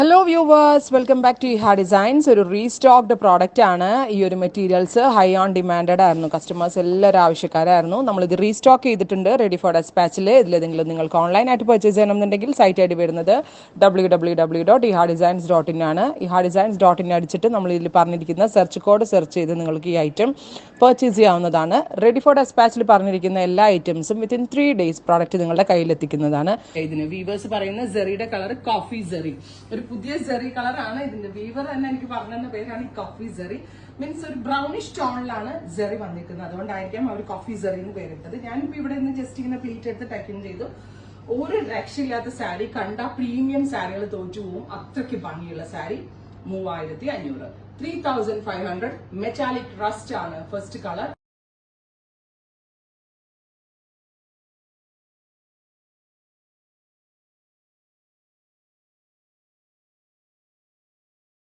Hello viewers, welcome back to Iha designs. ഒരു restocked product ആണ്. ഈ ഒരു മെറ്റീരിയൽസ് ഹൈ ഓൺ ഡിമാൻഡഡ് ആയിരുന്നു. കസ്റ്റമേഴ്സ് എല്ലാവരും ആവശ്യക്കാരായിരുന്നു. നമ്മളിത് റീസ്റ്റോക്ക് ചെയ്തിട്ടുണ്ട് റെഡി ഫോർ ഡെസ്പാച്ചിൽ. ഇതിലേതെങ്കിലും നിങ്ങൾക്ക് ഓൺലൈനായിട്ട് പർച്ചേസ് ചെയ്യണമെന്നുണ്ടെങ്കിൽ സൈറ്റ് ഐ ഡി വരുന്നത് www.ihadesigns.in ആണ്. ihadesigns.in അടിച്ചിട്ട് നമ്മൾ ഇതിൽ പറഞ്ഞിരിക്കുന്ന സെർച്ച് കോഡ് സെർച്ച് ചെയ്ത് നിങ്ങൾക്ക് ഈ ഐറ്റം പർച്ചേസ് ചെയ്യാവുന്നതാണ്. റെഡി ഫോർ ഡെസ്പാച്ചിൽ പറഞ്ഞിരിക്കുന്ന എല്ലാ ഐറ്റംസും വിത്തിൻ 3 days പ്രോഡക്റ്റ് നിങ്ങളുടെ കയ്യിലെത്തിക്കുന്നതാണ്. ഇതിന് വീവേഴ്സ് പറയുന്ന സെറിയുടെ കളർ കോഫി സെറി, ഒരു പുതിയ സെറി കളറാണ്. ഇതിന്റെ വീവർ തന്നെ എനിക്ക് പറഞ്ഞ പേരാണ് ഈ കോഫി സെറി. മീൻസ് ഒരു ബ്രൗണിഷ് ടോണിലാണ് സെറി വന്നിരിക്കുന്നത്. അതുകൊണ്ടായിരിക്കാം അവർ കോഫി സെറി എന്ന് പേരിട്ടത്. ഞാനിപ്പോ ഇവിടെ നിന്ന് ജസ്റ്റ് ഇങ്ങനെ പ്ലീറ്റ് എടുത്ത് ടക്കിങ് ചെയ്തു. ഒരു രക്ഷയില്ലാത്ത സാരി, കണ്ട പ്രീമിയം സാരികൾ തോറ്റു പോവും. അത്രയ്ക്ക് ഭംഗിയുള്ള സാരി 3500, 3500 മെറ്റാലിക് റസ്റ്റ് ആണ് ഫസ്റ്റ് കളർ.